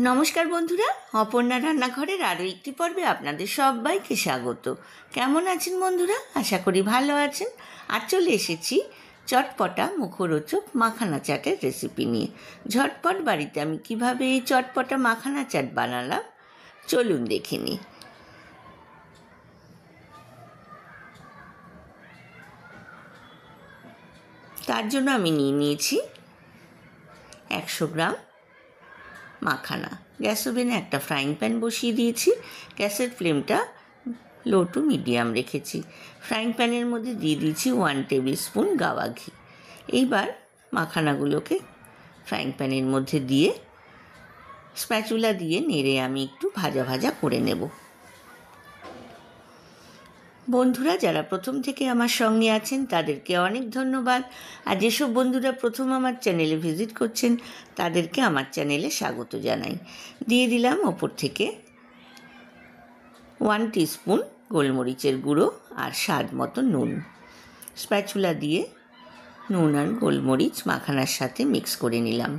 নমস্কার বন্ধুরা, অপর্ণা রান্নাঘরের আরও একটি পর্বে আপনাদের সবাইকে স্বাগত। কেমন আছেন বন্ধুরা? আশা করি ভালো আছেন। আর চলে এসেছি চটপটা মুখরোচক মাখানা চাটের রেসিপি নিয়ে। ঝটপট বাড়িতে আমি কিভাবে এই চটপটা মাখানা চাট বানালাম চলুন দেখে নিই। তার জন্য আমি নিয়েছি 100 গ্রাম মাখানা। গ্যাস ওভেনে একটা ফ্রাইং প্যান বসিয়ে দিয়েছি। গ্যাসের ফ্লেমটা লো টু মিডিয়াম রেখেছি। ফ্রাইং প্যানের মধ্যে দিয়ে দিয়েছি 1 টেবিল স্পুন গাওয়া ঘি। এইবার মাখানাগুলোকে ফ্রাইং প্যানের মধ্যে দিয়ে স্প্যাচুলা দিয়ে নেড়ে আমি একটু ভাজা ভাজা করে নেব। বন্ধুরা যারা প্রথম থেকে আমার সঙ্গে আছেন তাদেরকে অনেক ধন্যবাদ। আর যেসব বন্ধুরা প্রথম আমার চ্যানেলে ভিজিট করছেন তাদেরকে আমার চ্যানেলে স্বাগত জানাই। দিয়ে দিলাম ওপর থেকে 1 টিস্পুন গোলমরিচের গুঁড়ো আর স্বাদ মতো নুন। স্প্যাচুলা দিয়ে নুন আর গোলমরিচ মাখানার সাথে মিক্স করে নিলাম।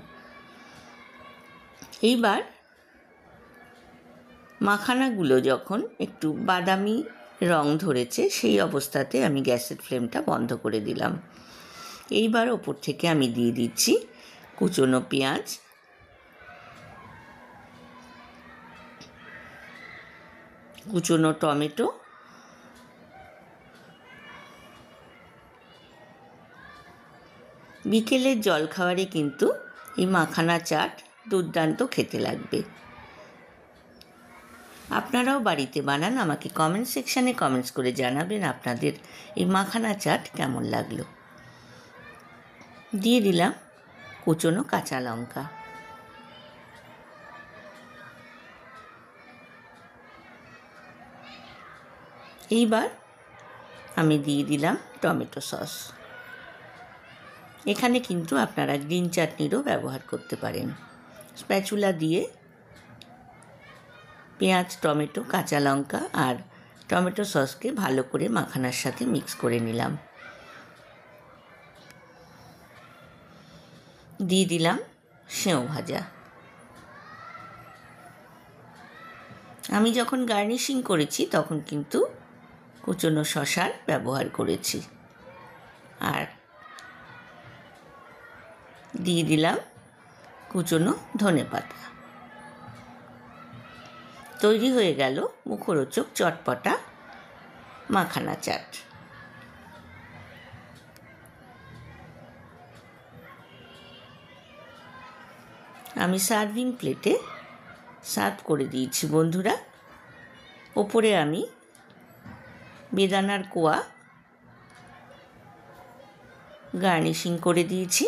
এইবার মাখানাগুলো যখন একটু বাদামি রং ধরেছে সেই অবস্থাতে আমি গ্যাসের ফ্লেমটা বন্ধ করে দিলাম। এইবার ওপর থেকে আমি দিয়ে দিচ্ছি কুচনো পেঁয়াজ, কুচনো টমেটো, বিকেলের জলখাবারে কিন্তু এই মাখানা চাট দুর্দান্ত খেতে লাগবে। আপনারাও বাড়িতে বানান, আমাকে কমেন্ট সেকশানে কমেন্টস করে জানাবেন আপনাদের এই মাখানা চাট কেমন লাগলো। দিয়ে দিলাম কুচনো কাঁচা লঙ্কা। এইবার আমি দিয়ে দিলাম টমেটো সস। এখানে কিন্তু আপনারা গ্রিন চাটনিরও ব্যবহার করতে পারেন। স্প্যাচুলা দিয়ে পেঁয়াজ, টমেটো, কাঁচা লঙ্কা আর টমেটো সসকে ভালো করে মাখানার সাথে মিক্স করে নিলাম। দিয়ে দিলাম সেও ভাজা। আমি যখন গার্নিশিং করেছি তখন কিন্তু কুচনো শসার ব্যবহার করেছি। আর দিয়ে দিলাম কুচনো ধনেপাতা। তৈরি হয়ে গেল মুখরোচক চটপটা মাখানা চাট। আমি সার্ভিং প্লেটে সার্ভ করে দিয়েছি বন্ধুরা। ওপরে আমি বেদানার কোয়া গার্নিশিং করে দিয়েছি।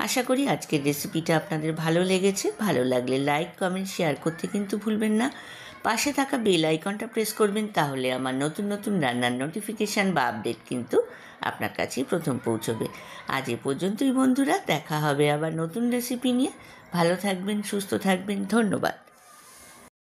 আশা করি আজকের রেসিপিটা আপনাদের ভালো লেগেছে। ভালো লাগলে লাইক, কমেন্ট, শেয়ার করতে কিন্তু ভুলবেন না। পাশে থাকা বেল আইকনটা প্রেস করবেন, তাহলে আমার নতুন নতুন রান্নার নোটিফিকেশান বা আপডেট কিন্তু আপনার কাছেই প্রথম পৌঁছবে। আজ এ পর্যন্তই বন্ধুরা, দেখা হবে আবার নতুন রেসিপি নিয়ে। ভালো থাকবেন, সুস্থ থাকবেন, ধন্যবাদ।